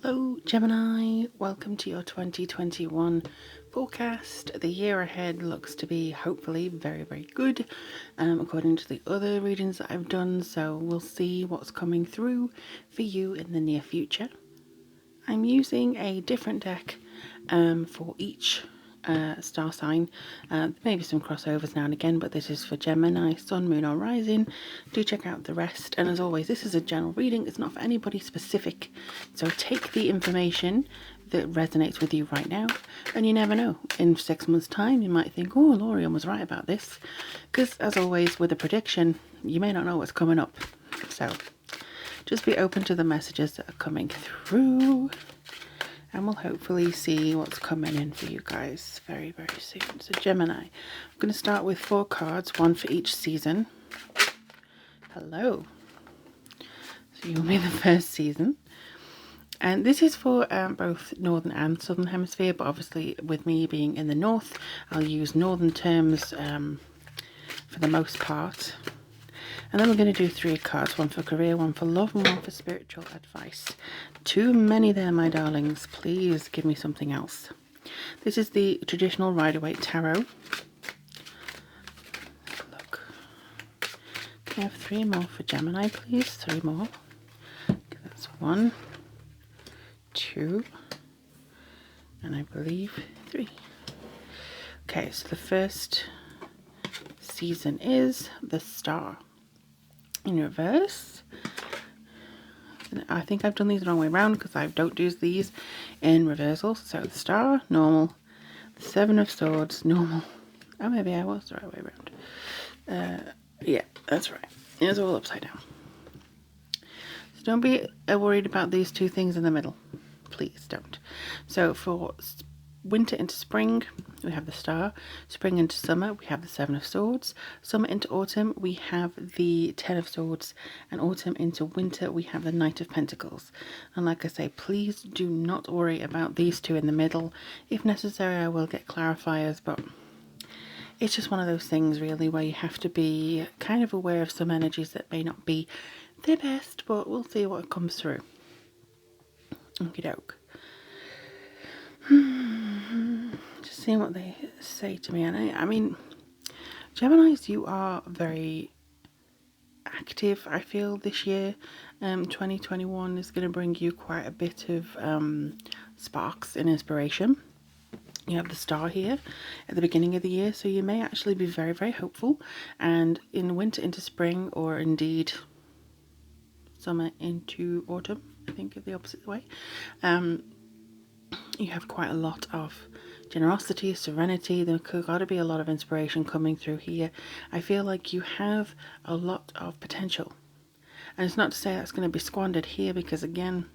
Hello Gemini, welcome to your 2021 forecast. The year ahead looks to be hopefully very good according to the other readings that I've done, so we'll see what's coming through for you in the near future. I'm using a different deck for each star sign. Maybe some crossovers now and again, but this is for Gemini, Sun, Moon or Rising. Do check out the rest, and as always, this is a general reading. It's not for anybody specific, so take the information that resonates with you right now, and you never know, in 6 months time you might think, oh, Lorien was right about this, because as always with a prediction, you may not know what's coming up, so just be open to the messages that are coming through, and we'll hopefully see what's coming in for you guys very soon. So Gemini, I'm going to start with 4 cards, one for each season. Hello. So you'll be the first season. And this is for both Northern and Southern Hemisphere, but obviously with me being in the North, I'll use Northern terms for the most part. And then we're going to do 3 cards, one for career, one for love, and one for spiritual advice. Too many there, my darlings. Please give me something else. This is the traditional Rider-Waite Tarot. Look. Can I have 3 more for Gemini, please? 3 more. Okay, that's 1, 2, and I believe 3. Okay, so the first season is the Star. In reverse, I think I've done these the wrong way around because I don't do these in reversal. So the Star, normal, the 7 of Swords, normal. Oh, maybe I was the right way around. Yeah, that's right. It's all upside down. So don't be worried about these 2 things in the middle. Please don't. So for winter into spring, we have the Star. Spring into summer, we have the 7 of Swords. Summer into autumn, we have the 10 of Swords. And autumn into winter, we have the Knight of Pentacles. And like I say, please do not worry about these 2 in the middle. If necessary, I will get clarifiers, but it's just one of those things really where you have to be kind of aware of some energies that may not be the best, but we'll see what comes through. Okie doke. Just seeing what they say to me. And I mean, Geminis, you are very active, I feel, this year. 2021 is going to bring you quite a bit of sparks and inspiration. You have the Star here at the beginning of the year, so you may actually be very hopeful. And in winter into spring, or indeed summer into autumn, I think the opposite way, you have quite a lot of generosity, serenity. There could got to be a lot of inspiration coming through here. I feel like you have a lot of potential, and it's not to say that's going to be squandered here, because again,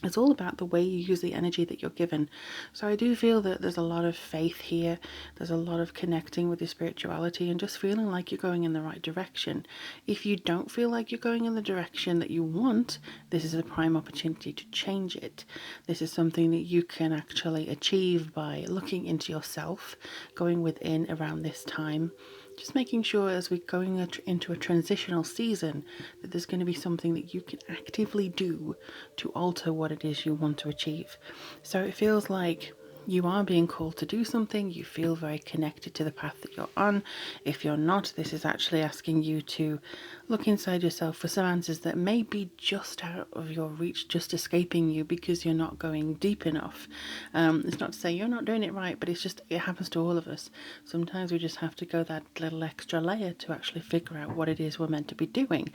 it's all about the way you use the energy that you're given. So I do feel that there's a lot of faith here. There's a lot of connecting with your spirituality and just feeling like you're going in the right direction. If you don't feel like you're going in the direction that you want, this is a prime opportunity to change it. This is something that you can actually achieve by looking into yourself, going within around this time. Just making sure as we're going into a transitional season that there's going to be something that you can actively do to alter what it is you want to achieve. So it feels like you are being called to do something. You feel very connected to the path that you're on. If you're not, this is actually asking you to look inside yourself for some answers that may be just out of your reach, just escaping you because you're not going deep enough. It's not to say you're not doing it right, but it's just, it happens to all of us. Sometimes we just have to go that little extra layer to actually figure out what it is we're meant to be doing.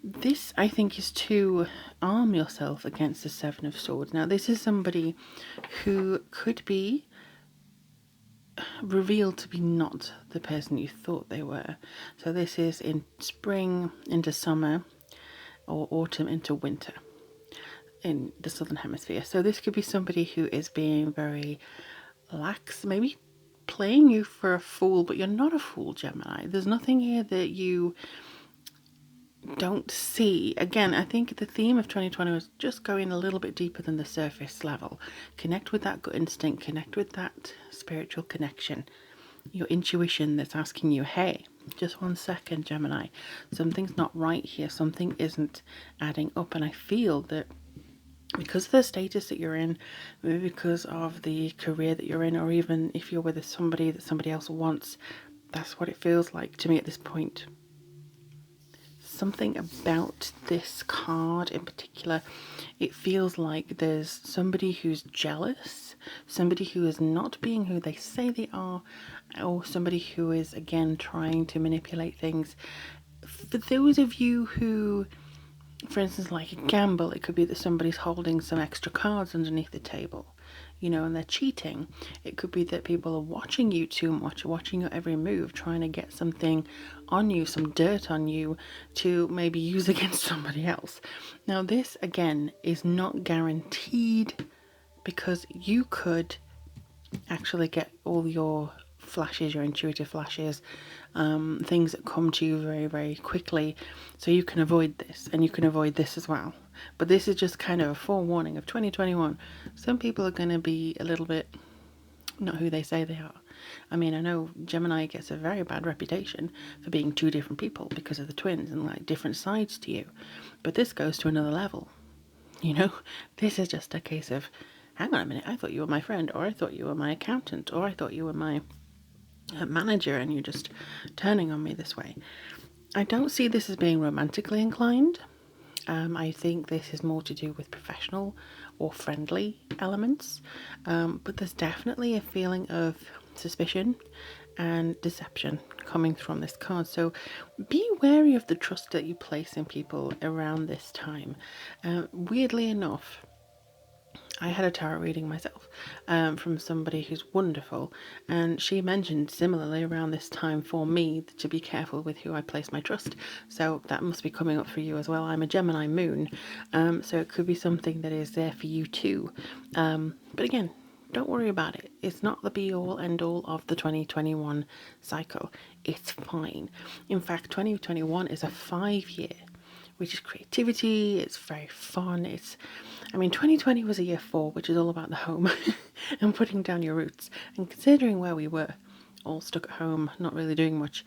This, I think, is to arm yourself against the 7 of Swords. Now, this is somebody who could be revealed to be not the person you thought they were. So this is in spring into summer, or autumn into winter in the Southern Hemisphere. So this could be somebody who is being very lax, maybe playing you for a fool, but you're not a fool, Gemini. There's nothing here that you don't see. Again, I think the theme of 2020 was just going a little bit deeper than the surface level. Connect with that gut instinct, connect with that spiritual connection, your intuition that's asking you, hey, just 1 second, Gemini, something's not right here, something isn't adding up. And I feel that because of the status that you're in, maybe because of the career that you're in, or even if you're with somebody that somebody else wants. That's what it feels like to me at this point. Something about this card in particular, it feels like there's somebody who's jealous, somebody who is not being who they say they are, or somebody who is again trying to manipulate things. For those of you who, for instance, like a gamble, it could be that somebody's holding some extra cards underneath the table, you know, and they're cheating. It could be that people are watching you too much, watching your every move, trying to get something on you, some dirt on you to maybe use against somebody else. Now, this again is not guaranteed, because you could actually get all your flashes, your intuitive flashes, things that come to you very, very quickly, so you can avoid this, and you can avoid this as well. But this is just kind of a forewarning of 2021. Some people are going to be a little bit not who they say they are. I mean, I know Gemini gets a very bad reputation for being two different people because of the twins and like different sides to you, but this goes to another level. You know, this is just a case of, hang on a minute, I thought you were my friend, or I thought you were my accountant, or I thought you were my manager, and you're just turning on me this way. I don't see this as being romantically inclined. I think this is more to do with professional or friendly elements, but there's definitely a feeling of suspicion and deception coming from this card. So be wary of the trust that you place in people around this time. Weirdly enough, I had a tarot reading myself from somebody who's wonderful, and she mentioned similarly around this time for me to be careful with who I place my trust. So that must be coming up for you as well. I'm a Gemini moon, so it could be something that is there for you too. But again, don't worry about it. It's not the be all end all of the 2021 cycle. It's fine. In fact, 2021 is a 5-year, which is creativity. It's very fun. I mean, 2020 was a year 4, which is all about the home and putting down your roots. And considering where we were, all stuck at home, not really doing much,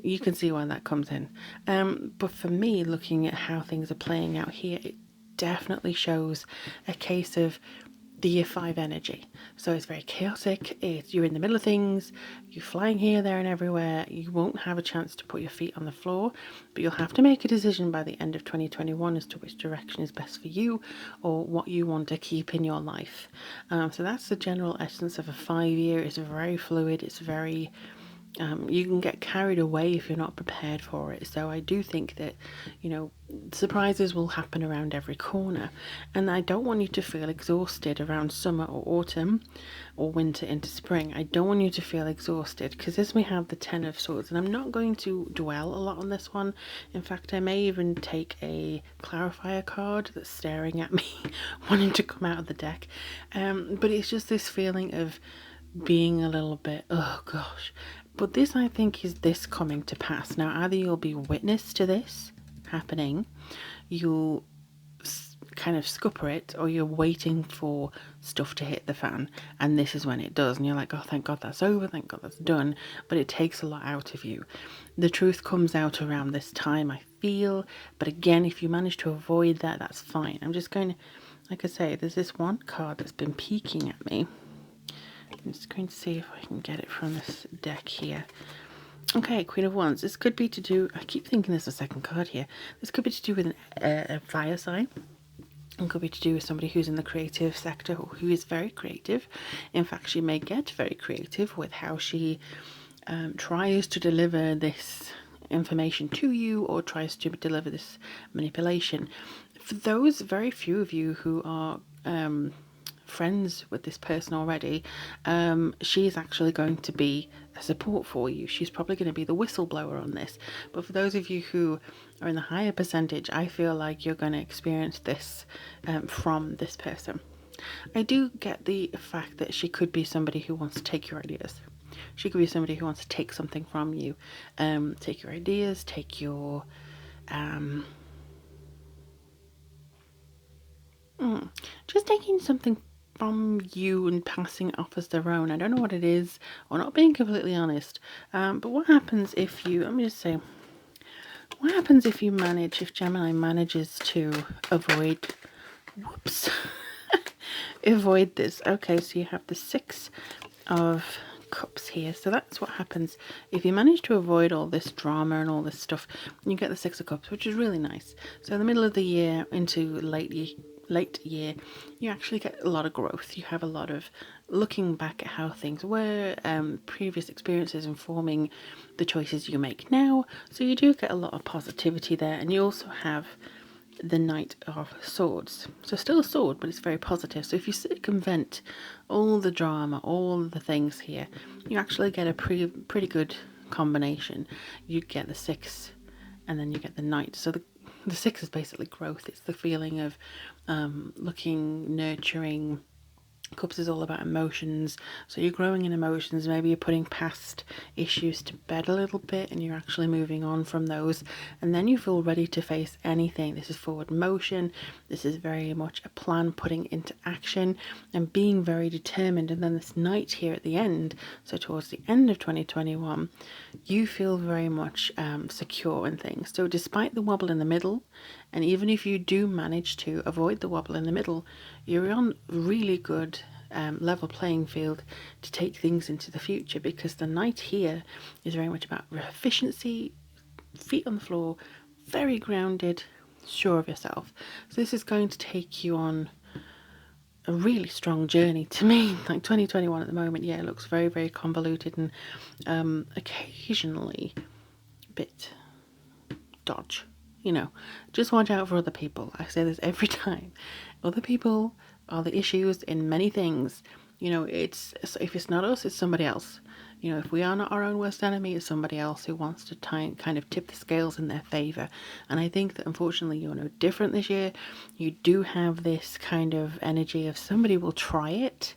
you can see why that comes in. But for me, looking at how things are playing out here, it definitely shows a case of the year 5 energy. So it's very chaotic. You're in the middle of things. You're flying here, there, and everywhere. You won't have a chance to put your feet on the floor, but you'll have to make a decision by the end of 2021 as to which direction is best for you, or what you want to keep in your life. So that's the general essence of a 5-year. It's very fluid. It's very you can get carried away if you're not prepared for it. So I do think that, you know, surprises will happen around every corner, and I don't want you to feel exhausted around summer or autumn or winter into spring. I don't want you to feel exhausted, because as we have the 10 of Swords, and I'm not going to dwell a lot on this one. In fact, I may even take a clarifier card that's staring at me wanting to come out of the deck, but it's just this feeling of being a little bit, oh gosh. But this, I think, is this coming to pass. Now, either you'll be witness to this happening, you'll kind of scupper it, or you're waiting for stuff to hit the fan, and this is when it does, and you're like, oh, thank God that's over, thank God that's done. But it takes a lot out of you. The truth comes out around this time, I feel. But again, if you manage to avoid that, that's fine. I'm just going to, like I say, there's this one card that's been peeking at me. I'm just going to see if I can get it from this deck here. Okay, Queen of Wands. This could be to do, I keep thinking there's a second card here. This could be to do with a fire sign. It could be to do with somebody who's in the creative sector, or who is very creative. In fact, she may get very creative with how she tries to deliver this information to you, or tries to deliver this manipulation. For those very few of you who are friends with this person already, she's actually going to be a support for you. She's probably going to be the whistleblower on this. But for those of you who are in the higher percentage, I feel like you're going to experience this from this person. I do get the fact that she could be somebody who wants to take your ideas. She could be somebody who wants to take something from you, take your ideas, take your just taking something from you and passing it off as their own. I don't know what it is, or not being completely honest. But what happens if you, let me just say, what happens if Gemini manages to avoid Whoops. Avoid this. Okay, so you have the 6 of Cups here. So that's what happens if you manage to avoid all this drama and all this stuff. You get the 6 of Cups, which is really nice. So in the middle of the year into late year, you actually get a lot of growth. You have a lot of looking back at how things were, previous experiences informing the choices you make now. So you do get a lot of positivity there, and you also have the Knight of Swords. So still a sword, but it's very positive. So if you circumvent all the drama, all the things here, you actually get a pretty good combination. You get the 6 and then you get the Knight. So the 6 is basically growth. It's the feeling of looking, nurturing. Cups is all about emotions, so you're growing in emotions. Maybe you're putting past issues to bed a little bit and you're actually moving on from those, and then you feel ready to face anything. This is forward motion. This is very much a plan putting into action and being very determined. And then this Knight here at the end, so towards the end of 2021, you feel very much secure in things. So despite the wobble in the middle, and even if you do manage to avoid the wobble in the middle, you're on really good level playing field to take things into the future, because the Knight here is very much about efficiency, feet on the floor, very grounded, sure of yourself. So this is going to take you on a really strong journey. To me, like 2021 at the moment, yeah, it looks very, very convoluted and occasionally a bit dodge. You know, just watch out for other people. I say this every time. Other people are the issues in many things. You know, if it's not us, it's somebody else. You know, if we are not our own worst enemy, it's somebody else who wants to kind of tip the scales in their favour. And I think that unfortunately you're no different this year. You do have this kind of energy of somebody will try it,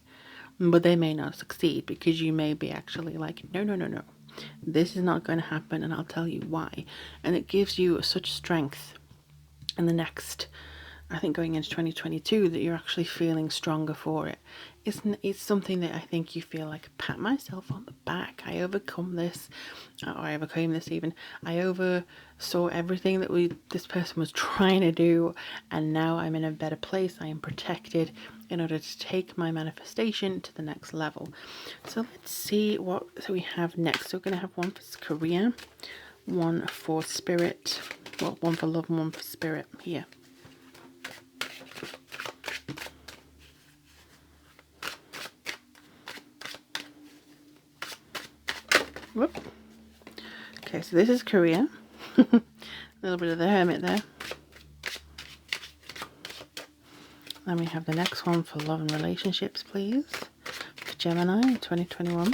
but they may not succeed, because you may be actually like, no, no, no, no. This is not going to happen, and I'll tell you why. And it gives you such strength in the next, I think going into 2022, that you're actually feeling stronger for it. It's something that I think you feel like, pat myself on the back. I overcome this, or I overcame this even. I oversaw everything that this person was trying to do, and now I'm in a better place. I am protected in order to take my manifestation to the next level. So let's see what we have next. So we're going to have one for career, one for spirit, well, one for love and one for spirit here. Whoop. Okay, so this is career. A little bit of the Hermit there. Then we have the next one for love and relationships, please. For Gemini 2021.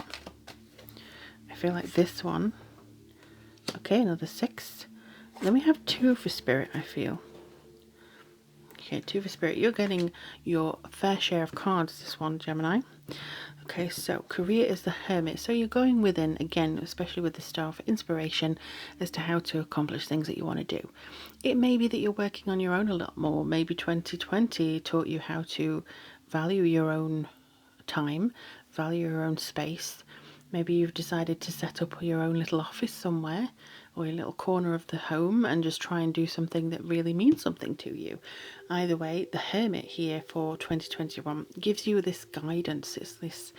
I feel like this one. Okay, another 6. Then we have 2 for spirit, I feel. Okay, 2 for spirit. You're getting your fair share of cards, this one, Gemini. Okay, so career is the Hermit. So you're going within, again, especially with the Star, for inspiration as to how to accomplish things that you want to do. It may be that you're working on your own a lot more. Maybe 2020 taught you how to value your own time, value your own space. Maybe you've decided to set up your own little office somewhere, or a little corner of the home, and just try and do something that really means something to you. Either way, the Hermit here for 2021 gives you this guidance. It's this,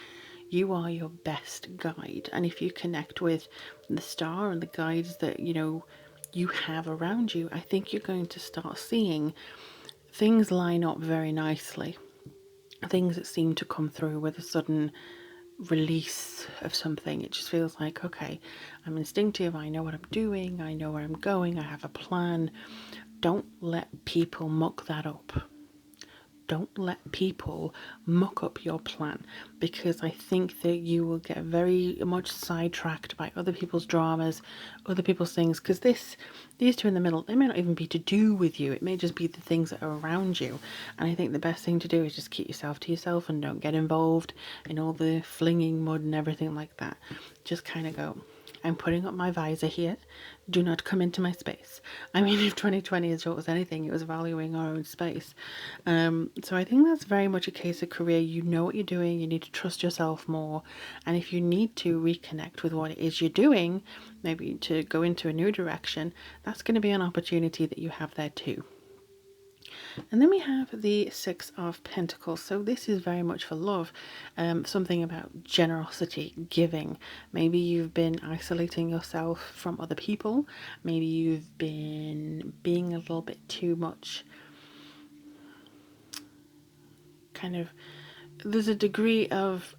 you are your best guide. And if you connect with the Star and the guides that, you know, you have around you, I think you're going to start seeing things line up very nicely. Things that seem to come through with a sudden release of something. It just feels like, okay, I'm instinctive, I know what I'm doing, I know where I'm going, I have a plan. Don't let people muck that up. Don't let people muck up your plan, because I think that you will get very much sidetracked by other people's dramas, other people's things, because these 2 in the middle, they may not even be to do with you. It may just be the things that are around you. And I think the best thing to do is just keep yourself to yourself and don't get involved in all the flinging mud and everything like that. Just kind of go, I'm putting up my visor here. Do not come into my space. I mean, if 2020 is what was anything, it was valuing our own space. So I think that's very much a case of career. You know what you're doing. You need to trust yourself more. And if you need to reconnect with what it is you're doing, maybe to go into a new direction, that's going to be an opportunity that you have there too. And then we have the Six of Pentacles. So this is very much for love. Something about generosity, giving. Maybe you've been isolating yourself from other people. Maybe you've been being a little bit too much kind of, there's a degree of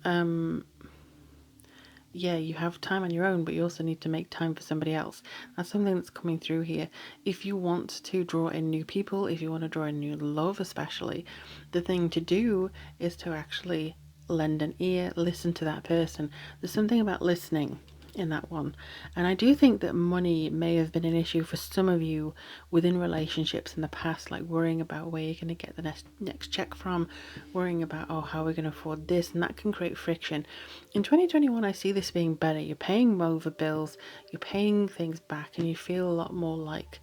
yeah, you have time on your own, but you also need to make time for somebody else. That's something that's coming through here. If you want to draw in new people, if you want to draw in new love especially, the thing to do is to actually lend an ear, listen to that person. There's something about listening in that one. And I do think that money may have been an issue for some of you within relationships in the past, like worrying about where you're going to get the next check from, worrying about, oh, how we're going to afford this, and that can create friction. In 2021, I see this being better. You're paying over bills, you're paying things back, and you feel a lot more like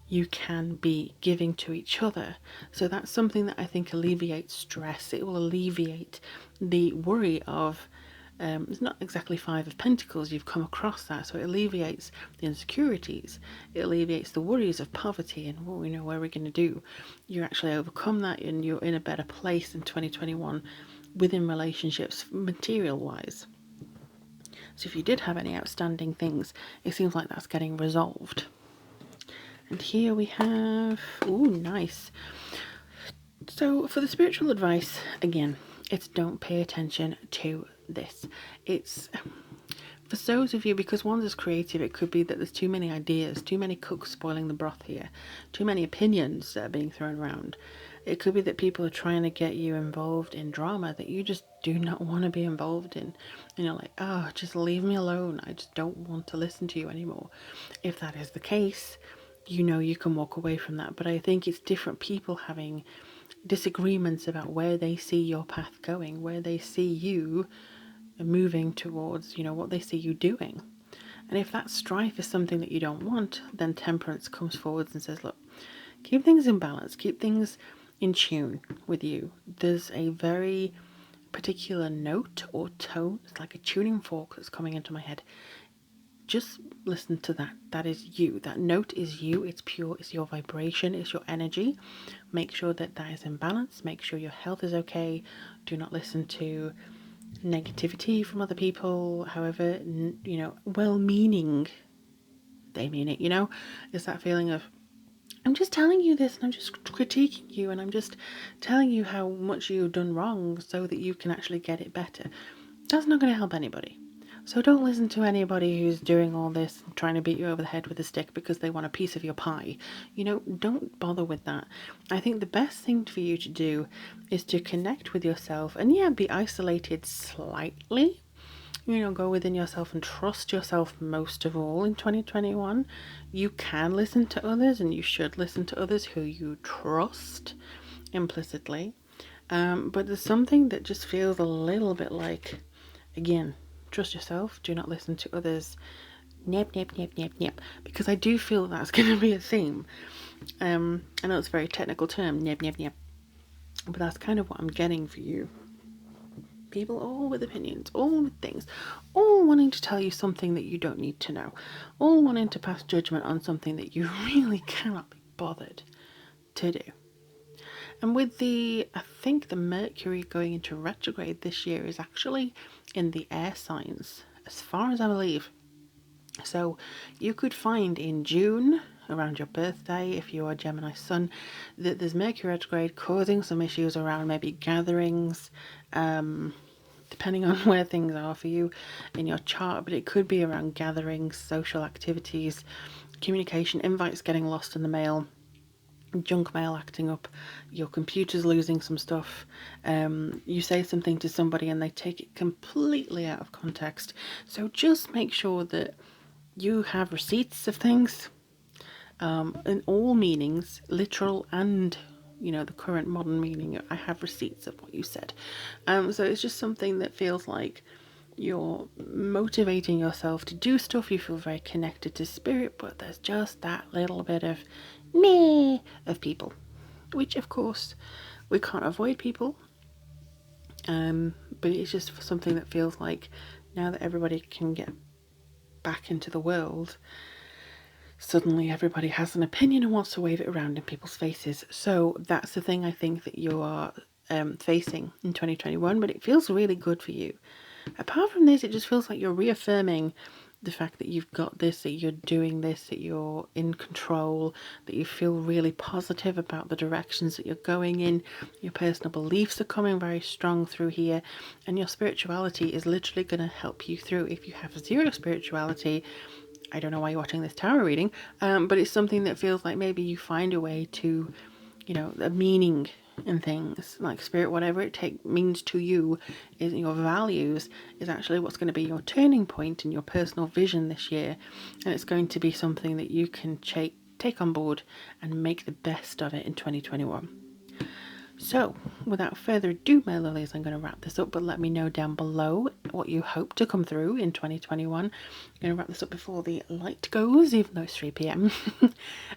you can be giving to each other. So that's something that I think alleviates stress. It will alleviate the worry of it's not exactly Five of Pentacles, you've come across that, so it alleviates the insecurities, it alleviates the worries of poverty and what we know where we're going to do. You actually overcome that and you're in a better place in 2021 within relationships, material wise. So if you did have any outstanding things, it seems like that's getting resolved. And here we have, ooh, nice. So for the spiritual advice, again, it's don't pay attention to this. It's for those of you, because one's is creative, it could be that there's too many ideas, too many cooks spoiling the broth here, too many opinions that are being thrown around. It could be that people are trying to get you involved in drama that you just do not want to be involved in. And you're like, oh, just leave me alone. I just don't want to listen to you anymore. If that is the case, you know you can walk away from that. But I think it's different people having disagreements about where they see your path going, where they see you moving towards, you know, what they see you doing. And if that strife is something that you don't want, then Temperance comes forwards and says, look, keep things in balance, keep things in tune with you. There's a very particular note or tone, it's like a tuning fork that's coming into my head. Just listen to that. That is you. That note is you. It's pure. It's your vibration. It's your energy. Make sure that that is in balance. Make sure your health is okay. Do not listen to negativity from other people. However, you know, well-meaning, they mean it, you know? It's that feeling of, I'm just telling you this and I'm just critiquing you and I'm just telling you how much you've done wrong so that you can actually get it better. That's not going to help anybody. So don't listen to anybody who's doing all this and trying to beat you over the head with a stick because they want a piece of your pie. You know, don't bother with that. I think the best thing for you to do is to connect with yourself and, yeah, be isolated slightly. You know, go within yourself and trust yourself most of all in 2021. You can listen to others and you should listen to others who you trust implicitly. But there's something that just feels a little bit like, again, trust yourself, do not listen to others. Nip, nip, nip, nip, nip. Because I do feel that's going to be a theme. I know it's a very technical term, nip, nip, nip. But that's kind of what I'm getting for you. People all with opinions, all with things, all wanting to tell you something that you don't need to know, all wanting to pass judgment on something that you really cannot be bothered to do. And with I think the Mercury going into retrograde this year is actually in the air signs, as far as I believe. So you could find in June, around your birthday, if you are Gemini Sun, that there's Mercury retrograde causing some issues around maybe gatherings, depending on where things are for you in your chart, but it could be around gatherings, social activities, communication, invites getting lost in the mail, junk mail acting up, your computer's losing some stuff, you say something to somebody and they take it completely out of context. So just make sure that you have receipts of things in all meanings, literal and, you know, the current modern meaning. I have receipts of what you said. So it's just something that feels like you're motivating yourself to do stuff. You feel very connected to spirit, but there's just that little bit of meh of people, which of course we can't avoid people. But it's just something that feels like now that everybody can get back into the world, suddenly everybody has an opinion and wants to wave it around in people's faces. So that's the thing I think that you are facing in 2021, but it feels really good for you. Apart from this, it just feels like you're reaffirming the fact that you've got this, that you're doing this, that you're in control, that you feel really positive about the directions that you're going in. Your personal beliefs are coming very strong through here, and your spirituality is literally going to help you through. If you have zero spirituality, I don't know why you're watching this tarot reading, but it's something that feels like maybe you find a way to, a meaning in things, like spirit, whatever it means to you, is your values, is actually what's going to be your turning point in your personal vision this year. And it's going to be something that you can take on board and make the best of it in 2021. So, without further ado, my lilies, I'm going to wrap this up, but let me know down below what you hope to come through in 2021. I'm going to wrap this up before the light goes, even though it's 3 p.m.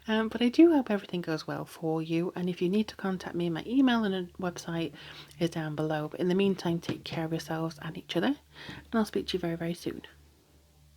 But I do hope everything goes well for you, and if you need to contact me, my email and website is down below. But in the meantime, take care of yourselves and each other, and I'll speak to you very, very soon.